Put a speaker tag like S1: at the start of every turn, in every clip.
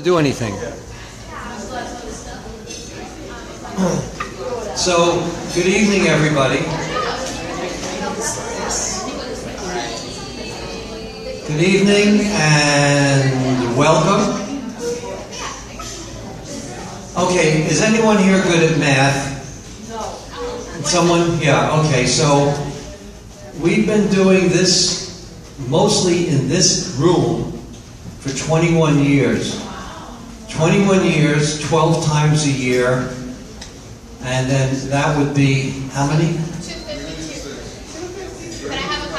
S1: Do anything. So, good evening, everybody. Good evening and welcome. Okay, is anyone here good at math? Someone? Yeah, okay, so we've been doing this mostly in this room for 21 years. 21 years, 12 times a year, and then that would be, how many?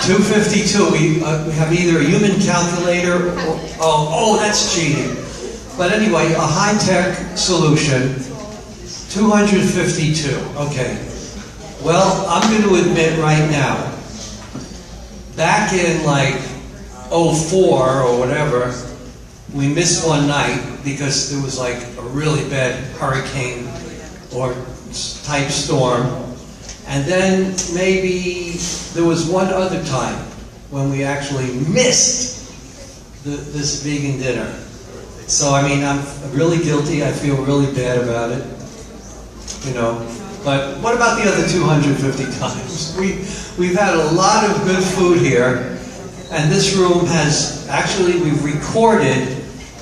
S1: 252. We have either a human calculator or, oh, that's cheating. But anyway, a high-tech solution, 252. Okay. Well, I'm going to admit right now, back in like 04 or whatever, we missed one night because there was like a really bad hurricane or type storm. And then maybe there was one other time when we actually missed this vegan dinner. So, I mean, I'm really guilty. I feel really bad about it, you know. But what about the other 250 times? We've had a lot of good food here. And this room has, actually, we've recorded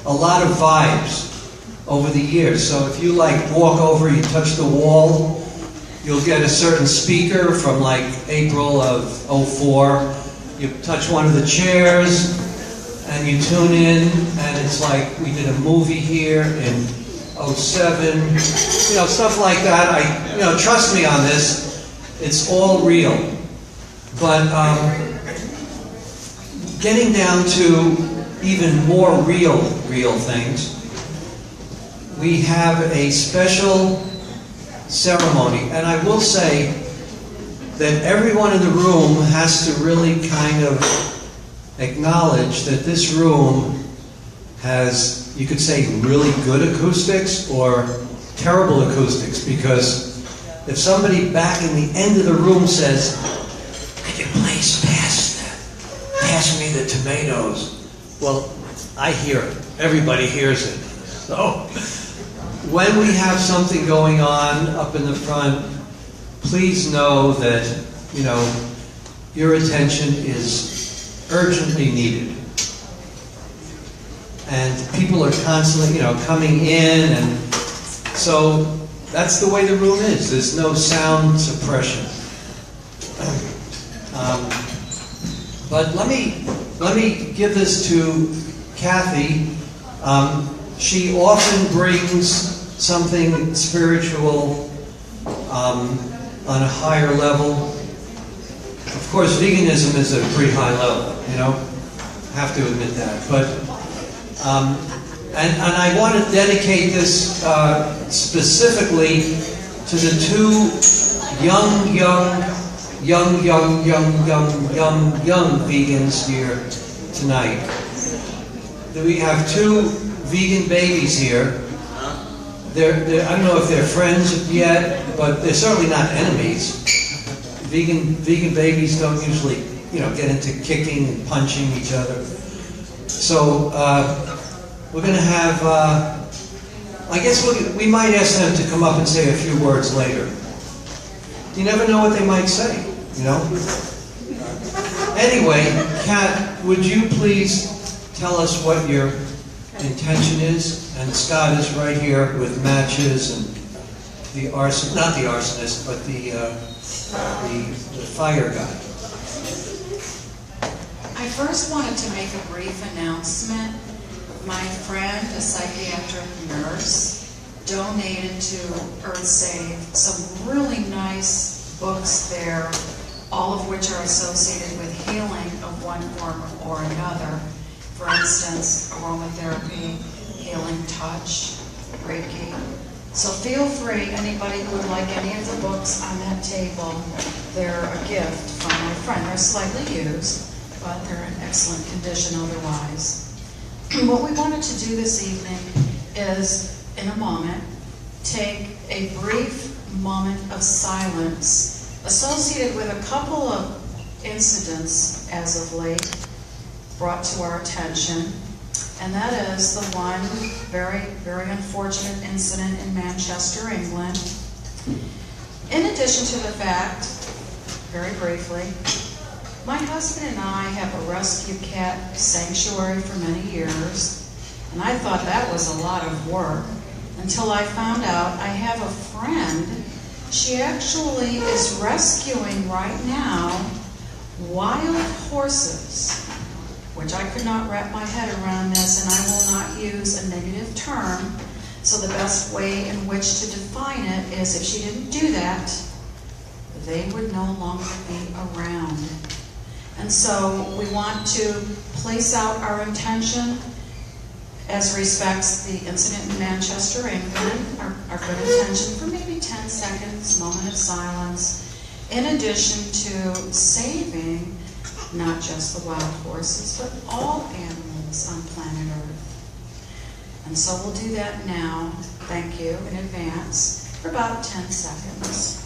S1: a lot of vibes over the years. So if you like walk over, you touch the wall, you'll get a certain speaker from like April of 04. You touch one of the chairs and you tune in, and it's like we did a movie here in 07, you know, stuff like that. Trust me on this, it's all real. But getting down to even more real things, we have a special ceremony. And I will say that everyone in the room has to really kind of acknowledge that this room has, you could say, really good acoustics or terrible acoustics, because if somebody back in the end of the room says, "Could you please pass me the tomatoes?" Well, I hear it. Everybody hears it. So, when we have something going on up in the front, please know that, you know, your attention is urgently needed. And people are constantly, you know, coming in, and so that's the way the room is. There's no sound suppression. But let me give this to Kathy. She often brings something spiritual on a higher level. Of course, veganism is at a pretty high level, you know, have to admit that. But and I want to dedicate this specifically to the two young vegans here tonight. We have two vegan babies here. I don't know if they're friends yet, but they're certainly not enemies. Vegan babies don't usually, you know, get into kicking and punching each other. So we're going to have, I guess we might ask them to come up and say a few words later. You never know what they might say, you know? Anyway, Kat, would you please tell us what your intention is? And Scott is right here with matches and the not the arsonist, but the fire guy.
S2: I first wanted to make a brief announcement. My friend, a psychiatric nurse, donated to EarthSave some really nice books there, all of which are associated with healing of one form or another. For instance, aromatherapy, healing touch, Reiki. So feel free, anybody who would like any of the books on that table, they're a gift from my friend. They're slightly used, but they're in excellent condition otherwise. What we wanted to do this evening is, in a moment, take a brief moment of silence associated with a couple of incidents as of late brought to our attention And that is the one very, very unfortunate incident in Manchester, England. In addition to the fact, very briefly, my husband and I have a rescue cat sanctuary for many years, and I thought that was a lot of work until I found out I have a friend. She actually is rescuing right now wild horses, which I could not wrap my head around this, and I will not use a negative term. So the best way in which to define it is if she didn't do that, they would no longer be around. And so we want to place out our intention as respects the incident in Manchester, England, our good intention for maybe 10 seconds, moment of silence, in addition to saving not just the wild horses, but all animals on planet Earth. And so we'll do that now, thank you in advance, for about 10 seconds.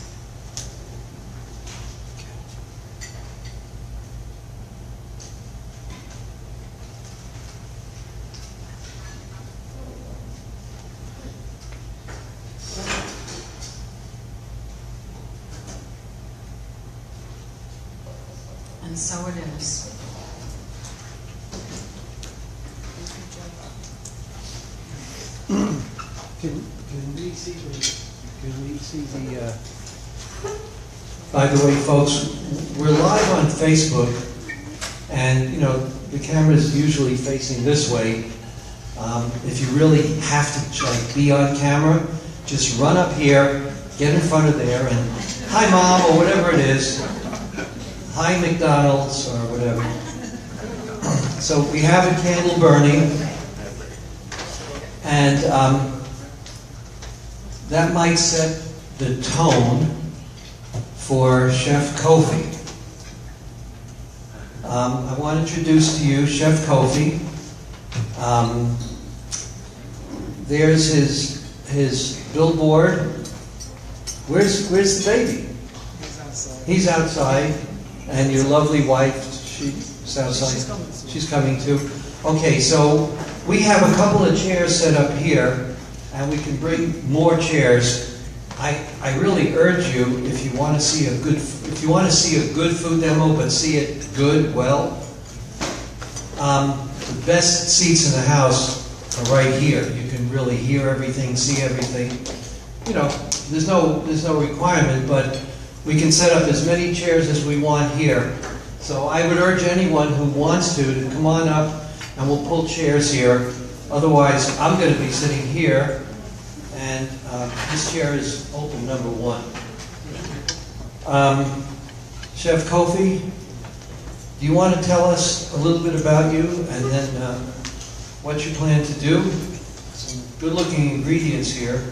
S2: And so it is.
S3: Can we see the
S1: By the way, folks, we're live on Facebook, and you know the camera's usually facing this way. If you really have to be on camera, just run up here, get in front of there, and hi, Mom, or whatever it is. Hi, McDonald's, or whatever. So we have a candle burning, and that might set the tone for Chef Kofi. I want to introduce to you Chef Kofi. There's his billboard. Where's the baby? He's outside. And your lovely wife, she's outside. She's coming too. Okay, so we have a couple of chairs set up here, and we can bring more chairs. I really urge you, if you want to see a good food demo, but see it good, well, the best seats in the house are right here. You can really hear everything, see everything. You know, there's no requirement, but we can set up as many chairs as we want here. So I would urge anyone who wants to come on up, and we'll pull chairs here. Otherwise, I'm going to be sitting here, and this chair is open, number one. Chef Kofi, do you want to tell us a little bit about you, and then what you plan to do? Some good-looking ingredients here.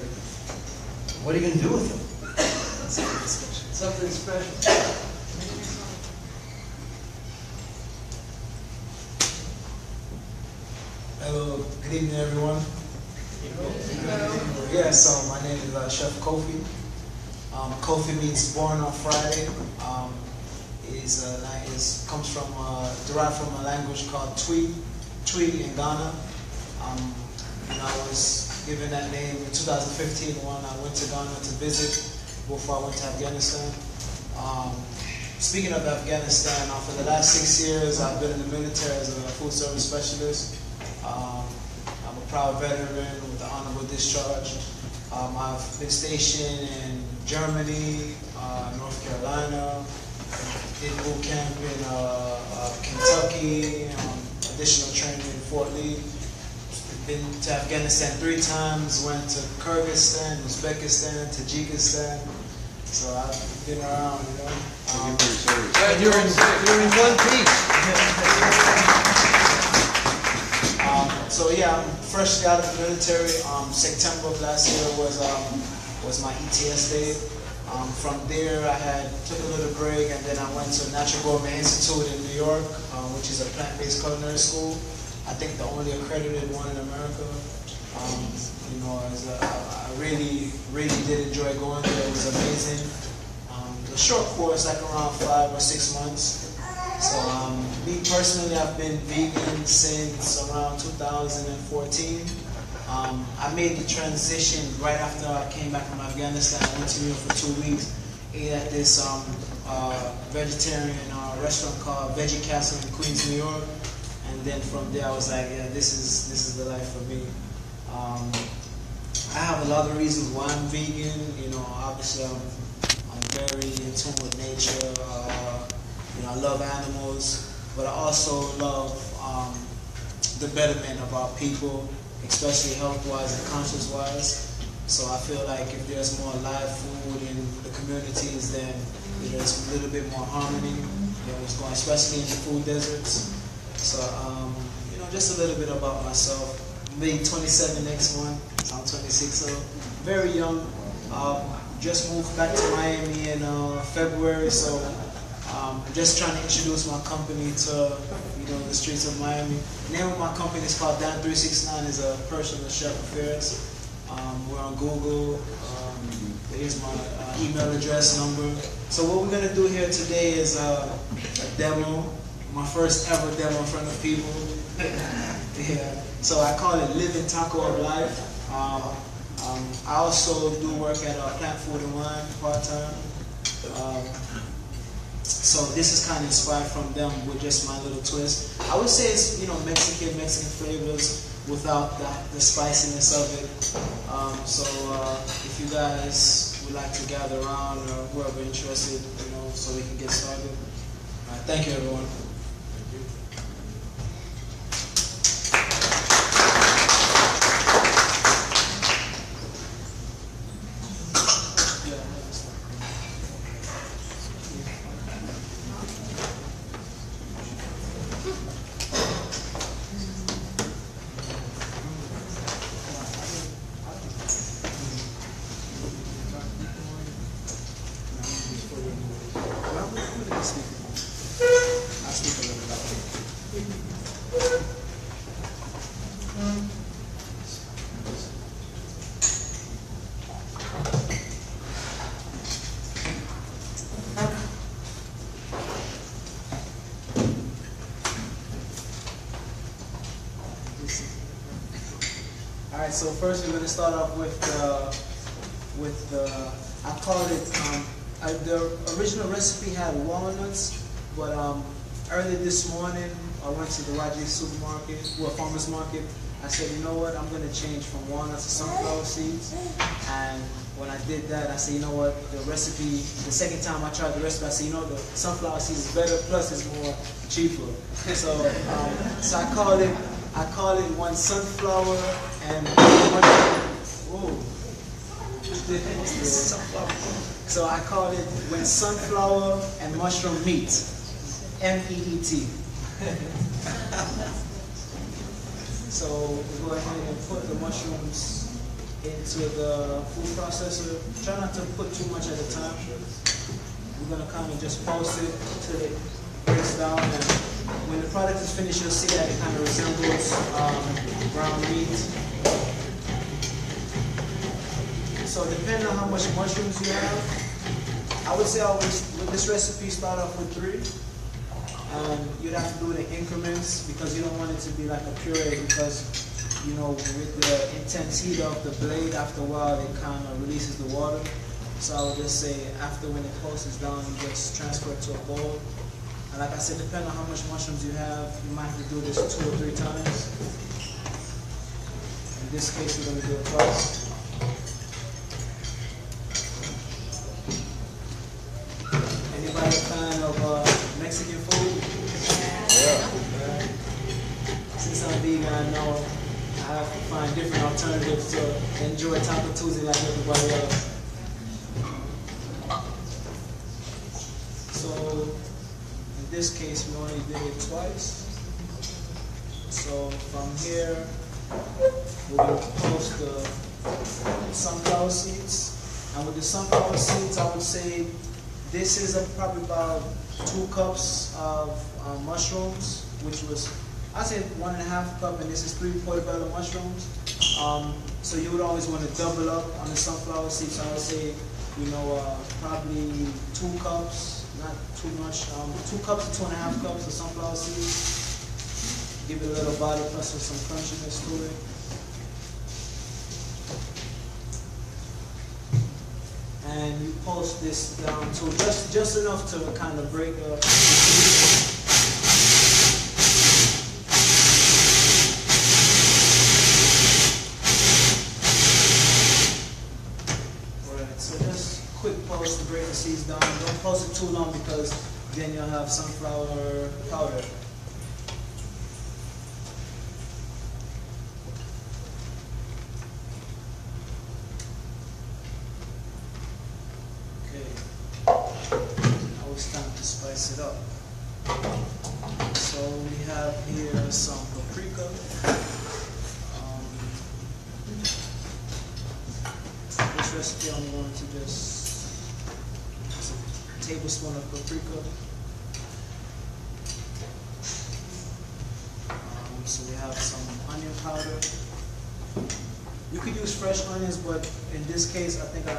S1: What are you going to do with them? Something special.
S4: Hello, good evening, everyone. Yeah, so my name is Chef Kofi. Kofi means born on Friday. Comes from derived from a language called Twi in Ghana. I was given that name in 2015 when I went to Ghana to visit before I went to Afghanistan. Speaking of Afghanistan, for the last 6 years I've been in the military as a food service specialist. I'm a proud veteran with an honorable discharge. I've been stationed in Germany, North Carolina, did boot camp in Kentucky, additional training in Fort Lee. Been to Afghanistan 3 times, went to Kyrgyzstan, Uzbekistan, Tajikistan. So I've been around, you know.
S1: You're in one piece.
S4: So yeah, I'm freshly out of the military. September of last year was my ETS day. From there, I took a little break, and then I went to Natural Gourmet Institute in New York, which is a plant-based culinary school. I think the only accredited one in America. I really did enjoy going there. It was amazing. The short course, like around 5 or 6 months. So me personally, I've been vegan since around 2014. I made the transition right after I came back from Afghanistan. I went to New York for 2 weeks, ate at this vegetarian restaurant called Veggie Castle in Queens, New York. And then from there I was like, yeah, this is the life for me. I have a lot of reasons why I'm vegan. You know, obviously I'm very in tune with nature. You know, I love animals, but I also love the betterment of our people, especially health-wise and conscious-wise. So I feel like if there's more live food in the communities, then there's a little bit more harmony. You know, it's going, especially in the food deserts. So, you know, just a little bit about myself. I'm 27 next month, so I'm 26, so very young. Just moved back to Miami in February, so I'm just trying to introduce my company to, you know, the streets of Miami. The name of my company is called Dan 369. Is a personal chef affairs. We're on Google. Here's my email address, number. So what we're gonna do here today is a demo. My first ever demo in front of people. Yeah. So I call it Living Taco of Life. I also do work at Plant Food and Wine part-time. So this is kind of inspired from them with just my little twist. I would say it's, you know, Mexican flavors without the spiciness of it. So if you guys would like to gather around or whoever interested, you know, so we can get started. Thank you, everyone. Alright, so first we're going to start off with the I call it, the original recipe had walnuts, but early this morning I went to the YG supermarket, well, farmer's market. I said, you know what, I'm going to change from walnuts to sunflower seeds. And when I did that, I said, you know what, the recipe, the second time I tried the recipe, I said, you know, the sunflower seeds is better, plus it's more cheaper. So I call it one sunflower and one, whoa. So I call it when sunflower and mushroom meet, M-E-E-T. So we go ahead and put the mushrooms into the food processor. Try not to put too much at a time. We're gonna kind of just pulse it until it breaks down, and when the product is finished, you'll see that it kind of resembles ground meat. So depending on how much mushrooms you have, I would say always with this recipe start off with 3. You'd have to do it in increments because you don't want it to be like a puree, because, you know, with the intense heat of the blade, after a while it kind of releases the water. So I would just say after when the pulse is down, you just transfer it to a bowl. And like I said, depending on how much mushrooms you have, you might have to do this 2 or 3 times. In this case, we're going to do it twice. Anybody a fan of Mexican food? Yeah. Since I'm vegan, I know I have to find different alternatives to enjoy Taco Tuesday like everybody else. So in this case, we only did it twice. So from here, we're going to post the sunflower seeds. And with the sunflower seeds, I would say this is probably about 2 cups of mushrooms, which was, I said 1.5 cup, and this is 3 portobello mushrooms. So you would always want to double up on the sunflower seeds. So I would say, you know, probably 2 cups, not too much. 2 cups to 2.5 cups of sunflower seeds. Give it a little body plus with some crunchiness to it. And you pulse this down to just enough to kind of break up. Alright, so just quick pulse to break the seeds down. Don't pulse it too long because then you'll have sunflower powder. Spice it up. So we have here some paprika. This recipe I'm going to just a tablespoon of paprika. So we have some onion powder. You could use fresh onions, but in this case, I think I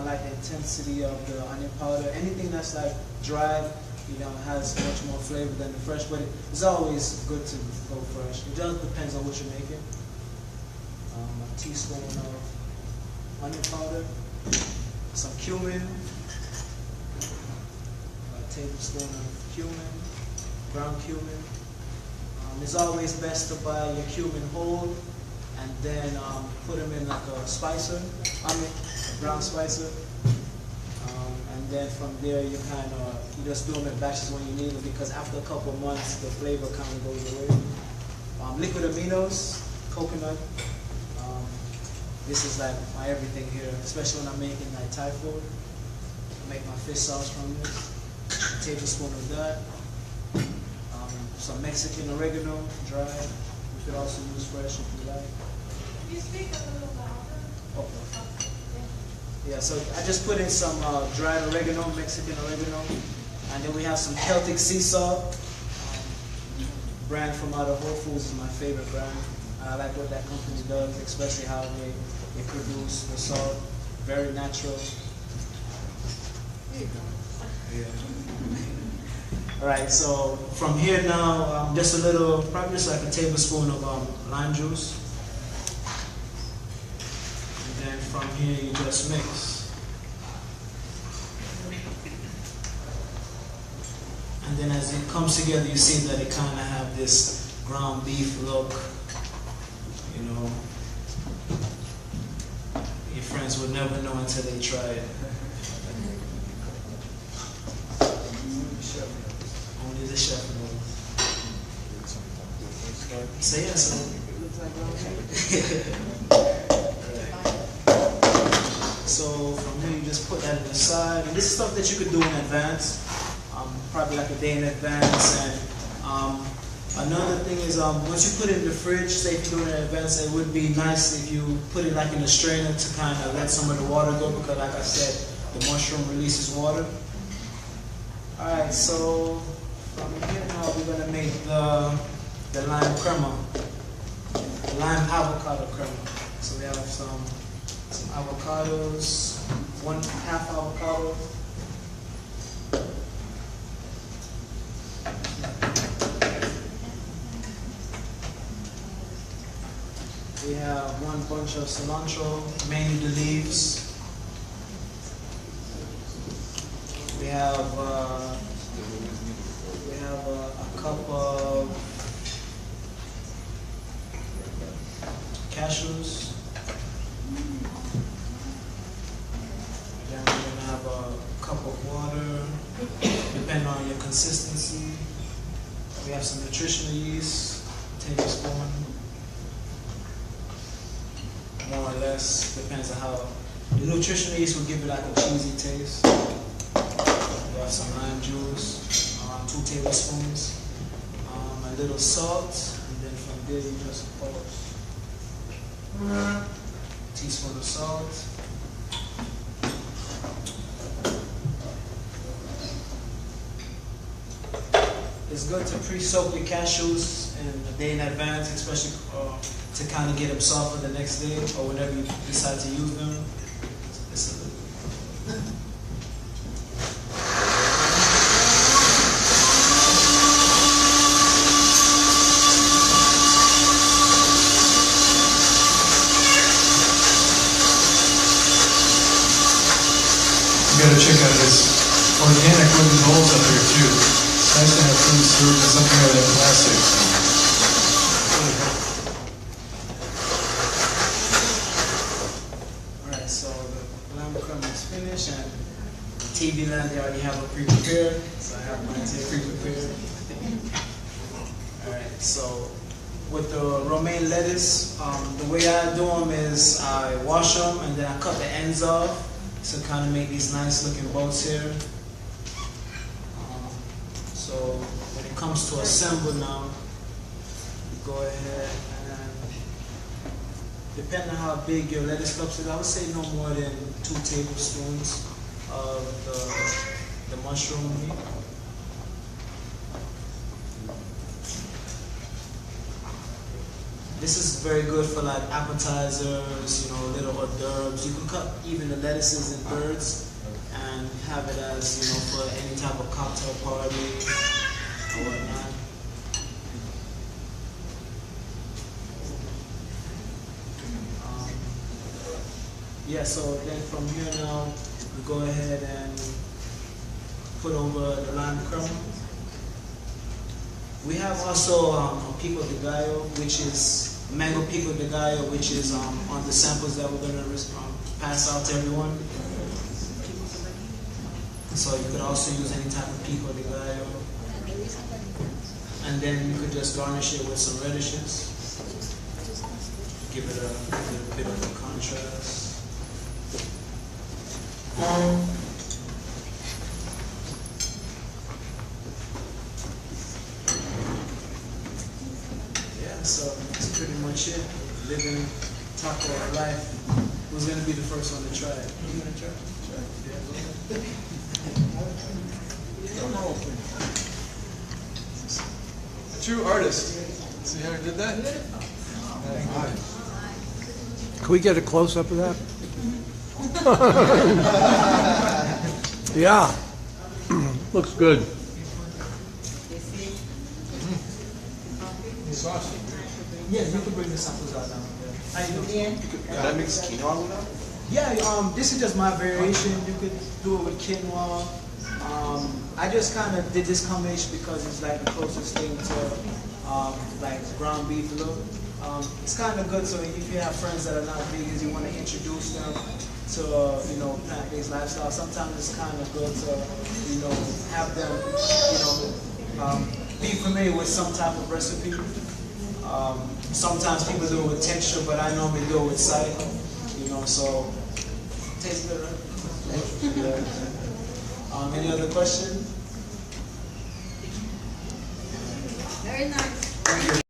S4: like the intensity of the onion powder. Anything that's like dried, has much more flavor than the fresh, but it's always good to go fresh. It just depends on what you're making. A teaspoon of onion powder, some cumin, a tablespoon of cumin, ground cumin. It's always best to buy your cumin whole and then put them in like a spicer, a brown spicer. And then from there you just do them in batches when you need them, because after a couple of months the flavor kind of goes away. Liquid aminos, coconut. This is like my everything here, especially when I'm making like Thai food. I make my fish sauce from this. A tablespoon of that. Some Mexican oregano, dried. You could also use fresh if you like.
S5: Can you speak a little louder?
S4: Okay. Yeah, so I just put in some dried oregano, Mexican oregano, and then we have some Celtic sea salt. Brand from out of Whole Foods is my favorite brand. I like what that company does, especially how they produce the salt. Very natural. There you go. Yeah. All right, so from here now, just a little, probably just like a tablespoon of lime juice. And from here you just mix. And then as it comes together, you see that it kind of have this ground beef look. Your friends would never know until they try it. Only the chef knows. Say yes. So from here you just put that in the side, and this is stuff that you could do in advance, probably like a day in advance. And another thing is once you put it in the fridge, say if you do it in advance, it would be nice if you put it like in a strainer to kind of let some of the water go, because like I said, the mushroom releases water. All right, so from here now we're gonna make the lime crema, the lime avocado crema. So we have some avocados, 1/2 avocado. We have 1 bunch of cilantro, mainly the leaves. We have a cup of cashews. Then we're gonna have a cup of water, depending on your consistency. We have some nutritional yeast, tablespoon. More or less, depends on how. The nutritional yeast will give it like a cheesy taste. We have some lime juice, 2 tablespoons, a little salt, and then from there you just pulse. Teaspoon of salt. It's good to pre-soak your cashews in a day in advance, especially to kind of get them soft for the next day or whenever you decide to use them.
S1: gotta check out this organic wooden bowls up here too. It's nice to have food served in something other than plastic.
S4: Alright, so the lamb crumb is finished and TV land, they already have it pre-prepared, so I have mine here pre-prepared. Alright, so with the romaine lettuce, the way I do them is I wash them and then I cut the ends off to kind of make these nice looking bolts here. So when it comes to assemble now, you go ahead and depending on how big your lettuce cups is, I would say no more than 2 tablespoons of the mushroom meat. This is very good for like appetizers, you know, little hors d'oeuvres. You can cut even the lettuces in thirds and have it as, you know, for any type of cocktail party or whatnot. Yeah, so then from here now, we go ahead and put over the lime crumb. We have also pico de gallo, which is mango pico de gallo, which is on the samples that we're going to pass out to everyone. So you could also use any type of pico de gallo. And then you could just garnish it with some radishes. Give it a bit of a contrast. Yeah, so that's pretty much it. Living taco life. Who's gonna be the first one to try it? You gonna try it? Yeah, go ahead.
S6: A true artist. See how I did that?
S3: Can we get a close-up of that? Yeah. Looks good.
S4: Yeah, you can bring the samples out now. How you doing?
S6: That makes quinoa now?
S4: Yeah, this is just my variation. You could do it with quinoa. I just kind of did this combination because it's like the closest thing to like ground beef look. It's kind of good, so if you have friends that are not vegans, you want to introduce them to you know, plant-based lifestyle. Sometimes it's kind of good to, you know, have them, you know, be familiar with some type of recipe. Sometimes people do it with texture, but I normally do it with sight. You know, so tastes good, right? Yeah. Any other questions?
S5: Very nice.